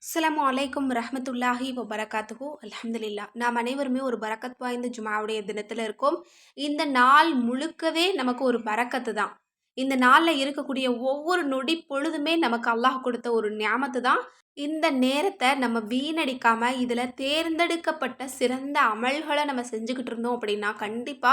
அஸ்ஸலாமு அலைக்கும் ரஹ்மத்துல்லாஹி வபரகாத்துஹு அல்ஹம்துலில்லாஹ். நாம் அனைவருமே ஒரு பரக்கத் வாய்ந்த ஜும்ஆவுடைய தினத்துல இருக்கோம். இந்த நாள் முழுக்கவே நமக்கு ஒரு பரக்கத்து தான். இந்த நாள்ல இருக்கக்கூடிய ஒவ்வொரு நொடி பொழுதுமே நமக்கு அல்லாஹ் கொடுத்த ஒரு நியாமத்து தான். இந்த நேரத்த நம்ம வீணடிக்காம, இதுல தேர்ந்தெடுக்கப்பட்ட சிறந்த அமல்கள நம்ம செஞ்சுகிட்டு இருந்தோம் அப்படின்னா, கண்டிப்பா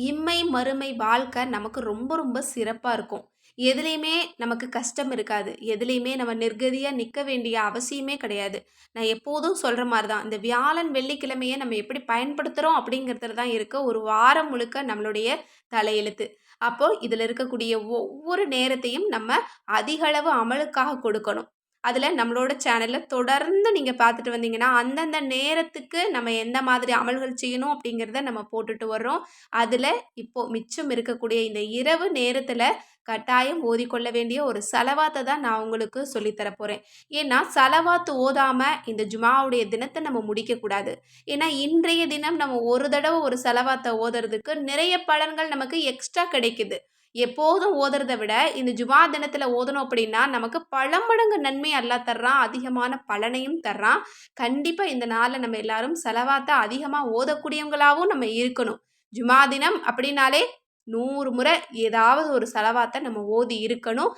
இம்மை, மறுமை வாழ்க்கை நமக்கு ரொம்ப ரொம்ப சிறப்பா இருக்கும். எதுலயுமே நமக்கு கஷ்டம் இருக்காது. எதுலயுமே நம்ம நிர்கதியா நிக்க வேண்டிய அவசியமே கிடையாது. நான் எப்போதும் சொல்ற மாரி தான். இந்த வியாழன், வெள்ளிக்கிழமைய நம்ம எப்படி பயன்படுத்துறோம் அப்படிங்கிறதுல தான் இருக்கு. ஒரு வாரம் முழுக்க நம்மளுடைய தலையெழுத்து. அப்போ இதுல இருக்கக்கூடிய ஒவ்வொரு நேரத்தையும் நம்ம அதிக அளவு அமலுக்காக கொடுக்கணும். அதுல நம்மளோட சேனல்ல தொடர்ந்து நீங்க பார்த்துட்டு வந்தீங்கன்னா, அந்தந்த நேரத்துக்கு நம்ம எந்த மாதிரி அமல்கள் செய்யணும் அப்படிங்கிறத நம்ம போட்டுட்டு வர்றோம். அதுல இப்போ மிச்சம் இருக்கக்கூடிய இந்த இரவு நேரத்துல கட்டாயம் ஓதிக்கொள்ள வேண்டிய ஒரு சலவாத்த தான் நான் உங்களுக்கு சொல்லி தரப்போறேன். ஏன்னா, சலவாத்து ஓதாம இந்த ஜும்ஆவுடைய தினத்த நம்ம முடிக்கக்கூடாது. ஏன்னா, இன்றைய தினம் நம்ம ஒரு தடவ ஒரு சலவாத்த ஓதுறதுக்கு நிறைய பலன்கள் நமக்கு எக்ஸ்ட்ரா கிடைக்குது. எப்போதும் ஓதுறத விட இந்த ஜும்ஆ தினத்துல ஓதுனோம் அப்படின்னா, நமக்கு பல மடங்கு நன்மை அல்லாஹ் தர்றான். அதிகமான பலனையும் தர்றான். கண்டிப்பா இந்த நாள்ல நம்ம எல்லாரும் சலவாத்த அதிகமா ஓதக்கூடியவங்களாவும் நம்ம இருக்கணும். ஜும்ஆ தினம் அப்படின்னாலே 100 முறை ஏதாவது ஒரு சலவாத்த நம்ம ஓதி இருக்கணும்.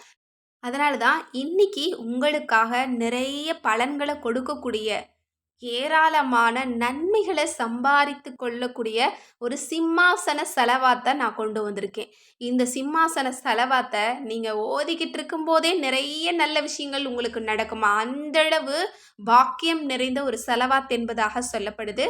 அதனால தான் இன்னைக்கு உங்களுக்காக நிறைய பலன்கள கொடுக்கக்கூடிய, ஏராளமான நன்மைகள சம்பாரித்து கொள்ளக்கூடிய ஒரு சிம்மாசன செலவாத்த நான் கொண்டு வந்திருக்கேன். இந்த சிம்மாசன செலவாத்த நீங்க ஓதிக்கிட்டு இருக்கும்போதே நிறைய நல்ல விஷயங்கள் உங்களுக்கு நடக்குமா, அந்த அளவு பாக்கியம் நிறைந்த ஒரு செலவாத் என்பதாக சொல்லப்படுது.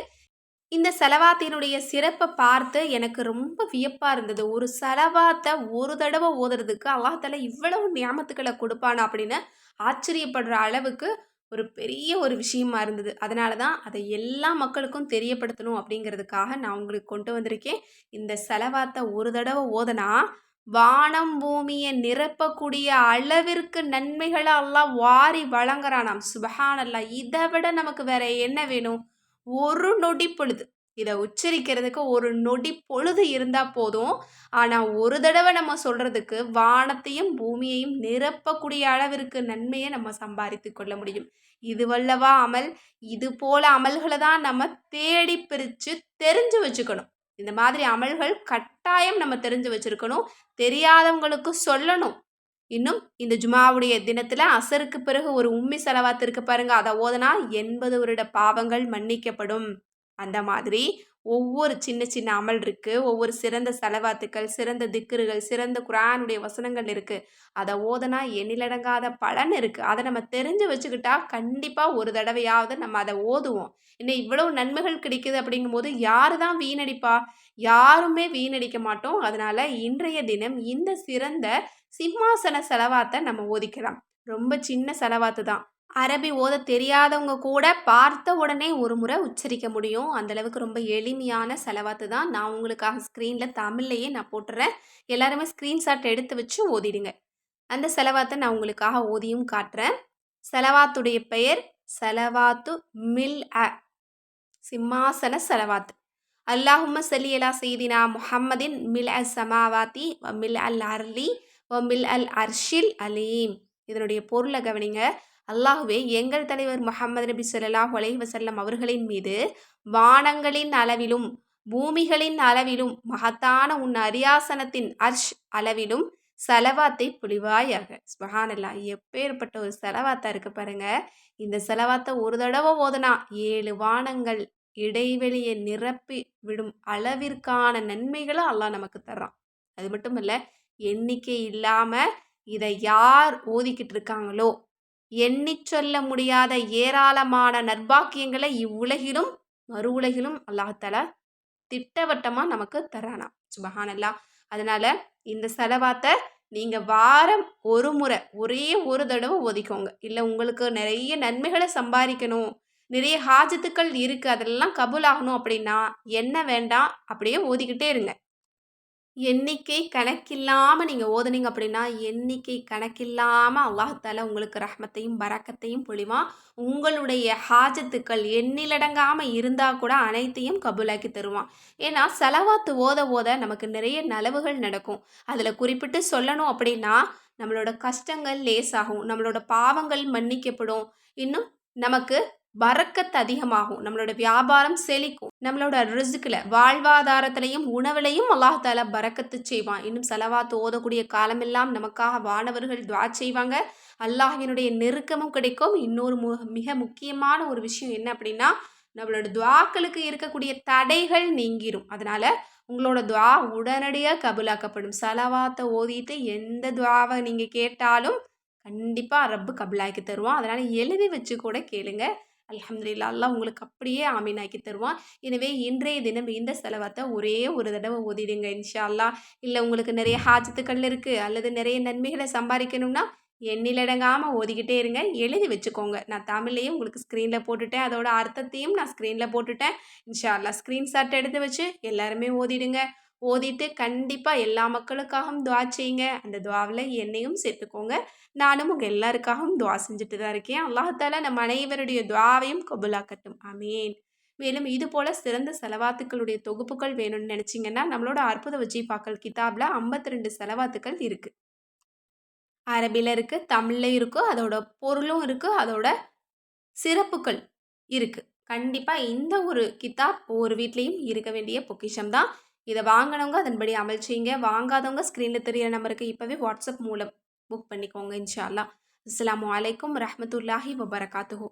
இந்த செலவாத்தினுடைய சிறப்ப பார்த்து எனக்கு ரொம்ப வியப்பா இருந்தது. ஒரு செலவாத்த ஒரு தடவ ஓதுறதுக்கு அல்லாஹ் தஆலா இவ்வளவு நியாமத்துக்கள குடுப்பானா அப்படின்னு ஆச்சரியப்படுற அளவுக்கு ஒரு பெரிய ஒரு விஷயமா இருந்தது. அதனால தான் அத எல்லா மக்களுக்கும் தெரியப்படுத்தணும் அப்படிங்கிறதுக்காக நான் உங்களுக்கு கொண்டு வந்திருக்கேன். இந்த செலவாத்த ஒரு தடவ ஓதுனா, வானம் பூமிய நிரப்பக்கூடிய அளவிற்கு நன்மைகள அல்லாஹ் வாரி வழங்குறானாம். சுப்ஹானல்லாஹ்! இத விட நமக்கு வேற என்ன வேணும்? ஒரு நொடி பொழுது. இத உச்சரிக்கிறதுக்கு ஒரு நொடி பொழுது இருந்தா போதும். ஆனா, ஒரு தடவ நம்ம சொல்றதுக்கு வானத்தையும், பூமியையும் நிரப்பக்கூடிய அளவிற்கு நன்மைய நம்ம சம்பாரித்துக் கொள்ள முடியும். இதுவல்லவா அமல்? இது போல அமல்கள தான் நம்ம தேடி பிரிச்சு தெரிஞ்சு வச்சுக்கணும். இந்த மாதிரி அமல்கள் கட்டாயம் நம்ம தெரிஞ்சு வச்சிருக்கணும். தெரியாதவங்களுக்கு சொல்லணும். இன்னும் இந்த ஜும்ஆவுடைய தினத்துல அசருக்கு பிறகு ஒரு உம்மி ஸலவாத் இருக்கு பாருங்க. அத ஓதுனா 80 வருட பாவங்கள் மன்னிக்கப்படும். அந்த மாதிரி ஒவ்வொரு சின்ன சின்ன அமல் இருக்கு. ஒவ்வொரு சிறந்த ஸலவாத்துக்கள், சிறந்த திக்ருகள், சிறந்த குர்ஆனுடைய வசனங்கள் இருக்கு. அத ஓதுனா எண்ணிலடங்காத பலன் இருக்கு. அத நம்ம தெரிஞ்சு வச்சுக்கிட்டா கண்டிப்பா ஒரு தடவையாவது நம்ம அத ஓதுவோம். என்ன இவ்வளவு நன்மைகள் கிடைக்குது அப்படிங்கும்போது யாரு தான் வீணடிப்பா? யாருமே வீணடிக்க மாட்டோம். அதனால இன்றைய தினம் இந்த சிறந்த சிம்மாசன செலவாத்த நம்ம ஓதிக்கலாம். ரொம்ப சின்ன செலவாத்து தான். அரபி ஓதத் தெரியாதவங்க கூட பார்த்த உடனே ஒரு முறை உச்சரிக்க முடியும். அந்த அளவுக்கு ரொம்ப எளிமையான செலவாத்து தான். நான் உங்களுக்காக ஸ்க்ரீன்ல தமிழ்லயே நான் போட்டுறேன். எல்லாருமே ஸ்க்ரீன்ஷாட் எடுத்து வச்சு ஓதிடுங்க. அந்த செலவாத்த நான் உங்களுக்காக ஓதியும் காட்டுறேன். செலவாத்துடைய பெயர் செலவாத்து மில்அ. சிம்மாசன செலவாத். அல்லாஹும்ம ஸல்லி அலா சய்யிதினா முஹம்மதின் மில்அ ஸமாவாதி வ மில்அல் அர்லி வ மில்அல் அர்ஷில் அலீம். இதனுடைய பொருள கவனிங்க. அல்லாஹ்வே எங்கள் தலைவர் முஹம்மது நபி ஸல்லல்லாஹு அலைஹி வஸல்லம் அவர்களின் மீது வானங்களின் அளவிலும், பூமிகளின் அளவிலும், மகத்தான உன் அரியாசனத்தின் அர்ஷ் அளவிலும் ஸலவாத்தை பொழிவாயாக. சுப்ஹானல்லாஹ்! எப்பேர்ப்பட்ட ஒரு ஸலவாத்தா இருக்கு பாருங்க. இந்த ஸலவாத்த ஒரு தடவ ஓதுனா 7 வானங்கள் இடைவெளியை நிரப்பி விடும் அளவிற்கான நன்மைகள அல்லாஹ் நமக்கு தர்றான். அது மட்டும் இல்ல, எண்ணிக்கை இல்லாம இத யார் ஓதிக்கிட்டு இருக்காங்களோ, எண்ணிச் சொல்ல முடியாத ஏராளமான நற்பாக்கியங்களை இவ்வுலகிலும், மறு உலகிலும் அல்லாஹ் தஆலா திட்டவட்டமா நமக்கு தர்றானாம். சுப்ஹானல்லாஹ்! அதனால இந்த செலவாத்த நீங்க வாரம் ஒரு முறை, ஒரே ஒரு தடவ ஓதிக்கோங்க. இல்ல உங்களுக்கு நிறைய நன்மைகள சம்பாரிக்கணும், நிறைய ஹாஜத்துக்கள் இருக்கு, அதெல்லாம் கபூல் ஆகணும் அப்படின்னா, எண்ண வேண்டாம். அப்படியே ஓதிக்கிட்டே இருங்க. எண்ணிக்கை கணக்கில்லாம நீங்க ஓதுனீங்க அப்படின்னா, எண்ணிக்கை கணக்கில்லாம அல்லாஹ் தஆலா உங்களுக்கு ரஹ்மத்தையும், பரக்கத்தையும் பொழிவான். உங்களுடைய ஹாஜத்துக்கள் எண்ணிலடங்காம இருந்தா கூட அனைத்தையும் கபூலாக்கி தருவான். ஏன்னா, ஸலவாத்து ஓத ஓத நமக்கு நிறைய நலவுகள் நடக்கும். அதுல குறிப்பிட்டு சொல்லணும் அப்படின்னா, நம்மளோட கஷ்டங்கள் லேசாகும். நம்மளோட பாவங்கள் மன்னிக்கப்படும். இன்னும் நமக்கு பரக்கத் அதிகமாகும். நம்மளோட வியாபாரம் செழிக்கும். நம்மளோட ரிஸ்க்ல, வாழ்வாதாரத்திலயும், உணவிலயும் அல்லாஹ் தஆலா பரக்கத்து செய்வான். இன்னும் ஸலவாத் ஓதக்கூடிய காலமெல்லாம் நமக்காக வானவர்கள் துஆ செய்வாங்க. அல்லாஹ்வினுடைய நெருக்கமும் கிடைக்கும். இன்னொரு மிக முக்கியமான ஒரு விஷயம் என்ன அப்படின்னா, நம்மளோட துஆக்களுக்கு இருக்கக்கூடிய தடைகள் நீங்கிரும். அதனால உங்களோட துஆ உடனடியா கபூலாக்கப்படும். ஸலவாத்த ஓதிட்டு எந்த துஆவ நீங்க கேட்டாலும் கண்டிப்பா ரப்பு கபூலாக்கி தருவான். அதனால எழுதி வச்சு கூட கேளுங்க. அல்ஹம்துலில்லாஹ் அல்லாஹ் உங்களுக்கு அப்படியே ஆமீனாக்கி தருவான். எனவே இன்றைய தினம் இந்த செலவாத்த ஒரே ஒரு தடவ ஓதிடுங்க இன்ஷா அல்லாஹ். இல்ல உங்களுக்கு நிறைய ஹாஜத்துக்கள் இருக்கு, அல்லது நிறைய நன்மைகள சம்பாரிக்கணும்னா, எண்ணிலடங்காம ஓதிக்கிட்டே இருங்க. எழுதி வச்சுக்கோங்க. நான் தமிழ்லயே உங்களுக்கு ஸ்க்ரீன்ல போட்டுட்டேன். அதோட அர்த்தத்தையும் நான் ஸ்க்ரீன்ல போட்டுட்டேன். இன்ஷா அல்லாஹ் ஸ்க்ரீன்ஷாட் எடுத்து வச்சு எல்லாருமே ஓதிடுங்க. ஓதிட்டு கண்டிப்பா எல்லா மக்களுக்காகவும் துஆ செய்யுங்க. அந்த துஆவுல என்னையும் சேர்த்துக்கோங்க. நானும் உங்க எல்லாருக்காகவும் துஆ செஞ்சுட்டு தான் இருக்கேன். அல்லாஹ் தஆலா நம் அனைவருடைய துஆவையும் கபூலாக்கட்டும். ஆமீன். மேலும் இது போல சிறந்த செலவாத்துக்களுடைய தொகுப்புகள் வேணும்னு நினைச்சீங்கன்னா, நம்மளோட அற்புத வஜீஃபாக்கள் கிதாப்ல 52 செலவாத்துக்கள் இருக்கு. அரபில இருக்கு, தமிழ்ல இருக்கு. அதோட பொருளும் இருக்கு. அதோட சிறப்புகள் இருக்கு. கண்டிப்பா இந்த ஒரு கித்தாப் ஒவ்வொரு வீட்லயும் இருக்க வேண்டிய பொக்கிஷம் தான். இத வாங்குனவங்க அதன்படி அமல் செய்யுங்க. வாங்காதவங்க ஸ்க்ரீன்ல தெரியிற நம்பருக்கு இப்பவே வாட்ஸ்அப் மூலம் புக் பண்ணிக்கோங்க இன்ஷா அல்லாஹ். அஸ்ஸலாமு அலைக்கும் வரஹ்மத்துல்லாஹி வபரகாத்துஹு.